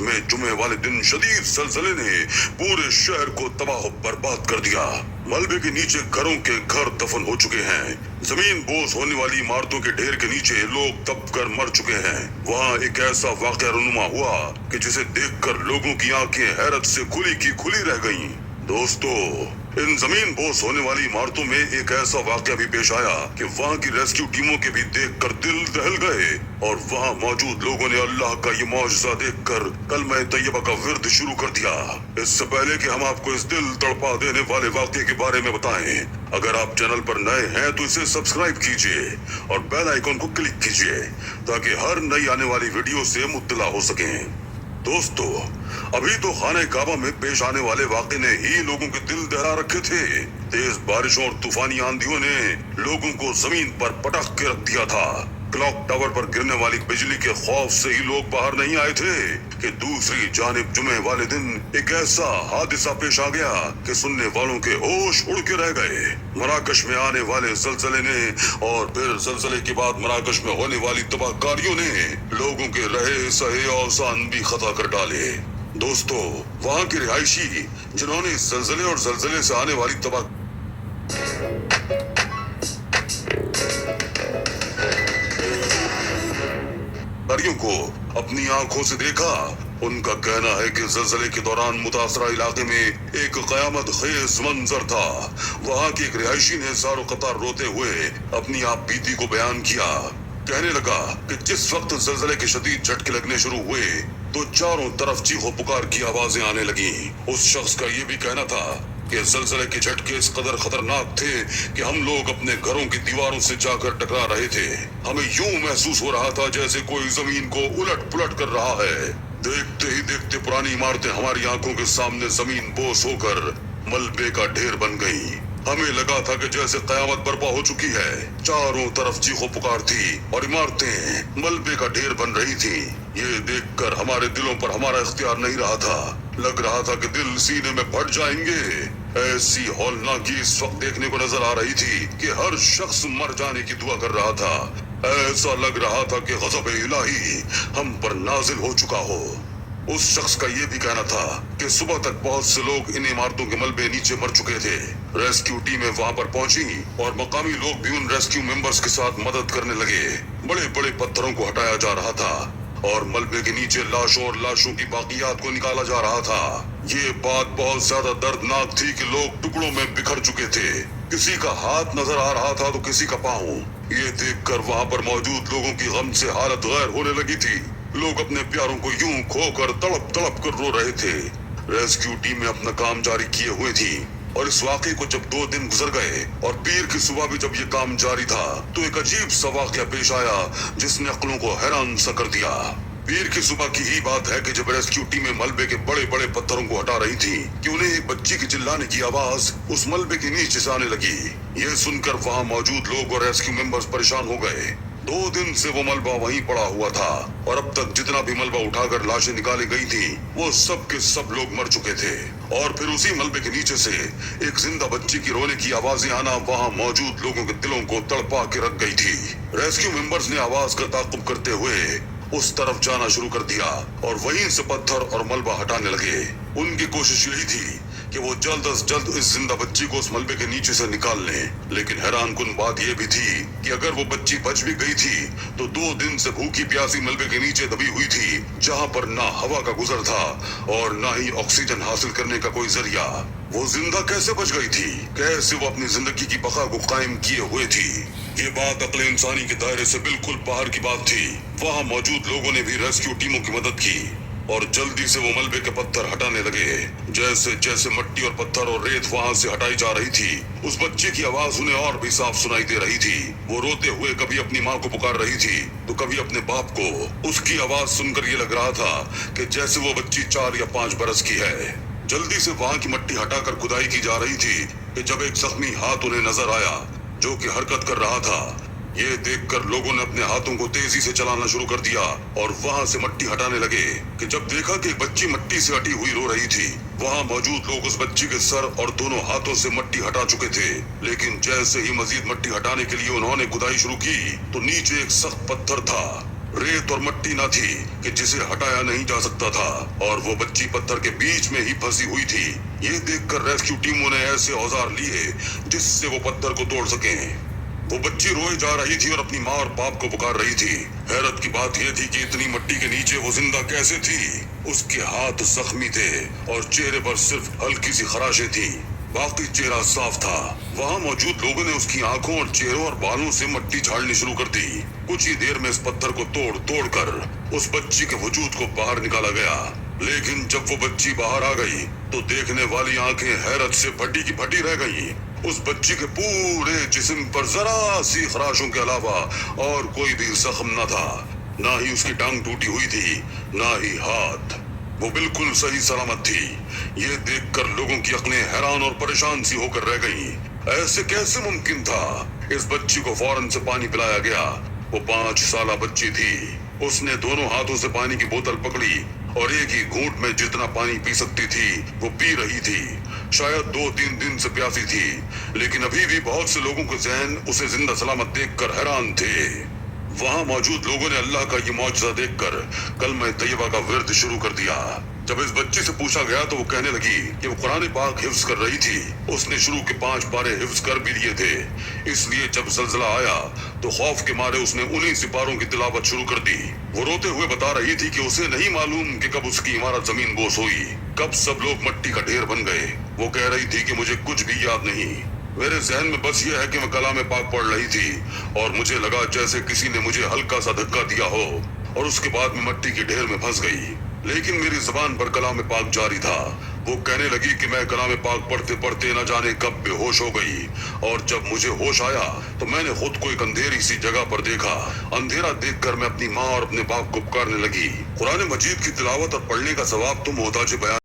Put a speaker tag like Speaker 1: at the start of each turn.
Speaker 1: में जुमे वाले दिन शदीद ज़लज़ले ने पूरे शहर को तबाह बर्बाद कर दिया। मलबे के नीचे घरों के घर दफन हो चुके हैं। जमीन बोझ होने वाली इमारतों के ढेर के नीचे लोग दब कर मर चुके हैं। वहाँ एक ऐसा वाक़या रूनुमा हुआ कि जिसे देखकर लोगों की आंखें हैरत से खुली की खुली रह गईं। दोस्तों, इन जमीन बोझ होने वाली इमारतों में एक ऐसा वाक़या भी पेश आया कि वहाँ की रेस्क्यू टीमों के भी देखकर दिल दहल गए और वहाँ मौजूद लोगों ने अल्लाह का ये मौजज़ा देखकर कलमा तैयबा का विर्द शुरू कर दिया। इससे पहले कि हम आपको इस दिल तड़पा देने वाले वाक़ये के बारे में बताएं, अगर आप चैनल पर नए हैं तो इसे सब्सक्राइब कीजिए और बेल आइकन को क्लिक कीजिए ताकि हर नई आने वाली वीडियो से मुत्तला हो सकें। दोस्तों, अभी तो खाने काबा में पेश आने वाले वाक़े ने ही लोगों के दिल दहला रखे थे। तेज बारिशों और तूफानी आंधियों ने लोगों को जमीन पर पटक के रख दिया था। क्लॉक टावर पर गिरने वाली बिजली के खौफ से ही लोग बाहर नहीं आए थे कि दूसरी जानिब जुमे वाले दिन एक ऐसा हादसा पेश आ गया कि सुनने वालों के होश उड़ के रह गए। मराकश में आने वाले जलजले ने और फिर जलजले के बाद मराकश में होने वाली तबाहकारियों ने लोगों के रहे सहे औसान भी खता कर डाले। दोस्तों, वहाँ के रिहायशी जिन्होंने जलजले और जलजले से आने वाली तबाह को अपनी आंखों से देखा, उनका कहना है कि ज़लज़ले के दौरान मुतासरा इलाके में एक क़यामत खेज मंजर था। वहाँ के एक रिहायशी ने ज़ारो क़तार रोते हुए अपनी आप बीती को बयान किया। कहने लगा कि जिस वक्त ज़लज़ले के शदीद झटके लगने शुरू हुए तो चारों तरफ चीखों पुकार की आवाजें आने लगी। उस शख्स का ये भी कहना था कि ज़लज़ले के झटके इस कदर खतरनाक थे कि हम लोग अपने घरों की दीवारों से जाकर टकरा रहे थे। हमें यूं महसूस हो रहा था जैसे कोई जमीन को उलट पुलट कर रहा है। देखते ही देखते पुरानी इमारतें हमारी आंखों के सामने जमीन बोझ होकर मलबे का ढेर बन गईं। हमें लगा था कि जैसे कयामत बर्पा हो चुकी है। चारों तरफ चीखों पुकार थी और इमारतें मलबे का ढेर बन रही थी। ये देखकर हमारे दिलों पर हमारा इख्तियार नहीं रहा था। लग रहा था कि दिल सीने में फट जाएंगे। ऐसी हौलनाकी इस वक्त देखने को नजर आ रही थी कि हर शख्स मर जाने की दुआ कर रहा था। ऐसा लग रहा था कि गज़ब इलाही हम पर नाजिल हो चुका हो। उस शख्स का ये भी कहना था कि सुबह तक बहुत से लोग इन इमारतों के मलबे नीचे मर चुके थे। रेस्क्यू टीमें वहां पर पहुंची और मकामी लोग भी उन रेस्क्यू मेंबर्स के साथ मदद करने लगे। बड़े बड़े पत्थरों को हटाया जा रहा था और मलबे के नीचे लाशों और लाशों की बाकियात को निकाला जा रहा था। ये बात बहुत ज्यादा दर्दनाक थी कि लोग टुकड़ों में बिखर चुके थे। किसी का हाथ नजर आ रहा था तो किसी का पाँव। ये देखकर वहाँ पर मौजूद लोगों की गम से हालत गैर होने लगी थी। लोग अपने प्यारों को यूं खोकर तड़प तड़प कर रो रहे थे। रेस्क्यू टीमें अपना काम जारी किए हुए थी और इस वाक़े को जब 2 दिन गुजर गए और पीर की सुबह भी जब ये काम जारी था तो एक अजीब सा वाक़या पेश आया जिसने अक्लों को हैरान सा कर दिया। पीर की सुबह की ही बात है कि जब रेस्क्यू टीमें मलबे के बड़े बड़े पत्थरों को हटा रही थी कि उन्हें एक बच्ची की चिल्लाने की आवाज उस मलबे के नीचे से आने लगी। ये सुनकर वहाँ मौजूद लोग और रेस्क्यू मेंबर्स परेशान हो गए। 2 दिन से वो मलबा वहीं पड़ा हुआ था और अब तक जितना भी मलबा उठाकर लाशें निकाली गई थी वो सब के सब लोग मर चुके थे। और फिर उसी मलबे के नीचे से एक जिंदा बच्ची की रोने की आवाजें आना वहाँ मौजूद लोगों के दिलों को तड़पा के रख गई थी। रेस्क्यू मेंबर्स ने आवाज का ताक़ुब करते हुए उस तरफ जाना शुरू कर दिया और वहीं से पत्थर और मलबा हटाने लगे। उनकी कोशिश यही थी कि वो जल्द अज जल्द इस जिंदा बच्ची को उस मलबे के नीचे से निकाल लें। लेकिन हैरान कुन बात यह भी थी कि अगर वो बच्ची बच भी गई थी तो 2 दिन से भूखी प्यासी मलबे के नीचे दबी हुई थी जहाँ पर ना हवा का गुजर था और ना ही ऑक्सीजन हासिल करने का कोई जरिया। वो जिंदा कैसे बच गई थी? कैसे वो अपनी जिंदगी की बका को कायम किए हुए थी? ये बात अक्ल इंसानी के दायरे से बिल्कुल बाहर की बात थी। वहाँ मौजूद लोगों ने भी रेस्क्यू टीमों की मदद की और जल्दी से वो मलबे के पत्थर हटाने लगे। जैसे जैसे मिट्टी और पत्थर और रेत वहाँ से हटाई जा रही थी उस बच्चे की आवाज उन्हें और भी साफ सुनाई दे रही थी। वो रोते हुए कभी अपनी माँ को पुकार रही थी तो कभी अपने बाप को। उसकी आवाज सुनकर ये लग रहा था कि जैसे वो बच्ची 4 या 5 बरस की है। जल्दी से वहाँ की मिट्टी हटाकर खुदाई की जा रही थी कि जब एक जख्मी हाथ उन्हें नजर आया जो कि हरकत कर रहा था। ये देखकर लोगों ने अपने हाथों को तेजी से चलाना शुरू कर दिया और वहाँ से मिट्टी हटाने लगे कि जब देखा कि एक बच्ची मिट्टी से हटी हुई रो रही थी। वहाँ मौजूद लोग उस बच्ची के सर और दोनों हाथों से मिट्टी हटा चुके थे। लेकिन जैसे ही मजीद मिट्टी हटाने के लिए उन्होंने खुदाई शुरू की तो नीचे एक सख्त पत्थर था रेत और मट्टी न थी कि जिसे हटाया नहीं जा सकता था, और वो बच्ची पत्थर के बीच में ही फंसी हुई थी। ये देखकर रेस्क्यू टीमों ने ऐसे औजार लिए जिससे वो पत्थर को तोड़ सकें। वो बच्ची रोए जा रही थी और अपनी माँ और बाप को पुकार रही थी। हैरत की बात यह थी कि इतनी मट्टी के नीचे वो जिंदा कैसे थी। उसके हाथ जख्मी थे और चेहरे पर सिर्फ हल्की सी खराशें थी, बाकी चेहरा साफ था। वहाँ मौजूद लोगों ने उसकी आंखों और चेहरों और बालों से मट्टी झाड़नी शुरू कर दी। कुछ ही देर में इस पत्थर को तोड़ तोड़ कर उस बच्ची के वजूद को बाहर निकाला गया। लेकिन जब वो बच्ची बाहर आ गई तो देखने वाली आंखें हैरत से फटी की फटी रह गईं। उस बच्ची के पूरे जिस्म पर जरा सी खराशों के अलावा और कोई भी जख्म न था। ना ही उसकी टांग टूटी हुई थी, ना ही हाथ। वो बिल्कुल सही सलामत थी। ये देखकर लोगों की अक्लें हैरान और परेशान सी होकर रह गईं। ऐसे कैसे मुमकिन था? इस बच्ची को फौरन से पानी पिलाया गया। वो 5 साल बच्ची थी। उसने दोनों हाथों से पानी की बोतल पकड़ी और एक ही घूंट में जितना पानी पी सकती थी वो पी रही थी। शायद 2-3 दिन से प्यासी थी, लेकिन अभी भी बहुत से लोगों के ज़हन उसे जिंदा सलामत देखकर हैरान थे। वहाँ मौजूद लोगों ने अल्लाह का ये मौजज़ा देखकर कलमा तैयबा का विर्द शुरू कर दिया। जब इस बच्ची से पूछा गया तो वो कहने लगी कि वो कुरान पाक हिफ्ज कर रही थी। उसने शुरू के 5 पारे हिफ्ज कर भी लिए थे, इसलिए जब ज़ल्ज़ला आया तो खौफ के मारे उसने उन्हीं सिपारों की तिलावत शुरू कर दी। वो रोते हुए बता रही थी कि उसे नहीं मालूम कि कब उसकी इमारत जमीन बोस हुई, कब सब लोग मट्टी का ढेर बन गए। वो कह रही थी कि मुझे कुछ भी याद नहीं। मेरे जहन में बस ये है कि मैं कलाम पाक पढ़ रही थी और मुझे लगा जैसे किसी ने मुझे हल्का सा धक्का दिया हो, और उसके बाद मैं मट्टी के ढेर में फंस गई। लेकिन मेरी जुबान पर कलाम पाक जारी था। वो कहने लगी कि मैं कलाम पाक पढ़ते पढ़ते न जाने कब बेहोश हो गई, और जब मुझे होश आया तो मैंने खुद को एक अंधेरी सी जगह पर देखा। अंधेरा देखकर मैं अपनी माँ और अपने बाप को पुकारने लगी। कुरान मजीद की तिलावत और पढ़ने का सवाब तो मोहताज बयान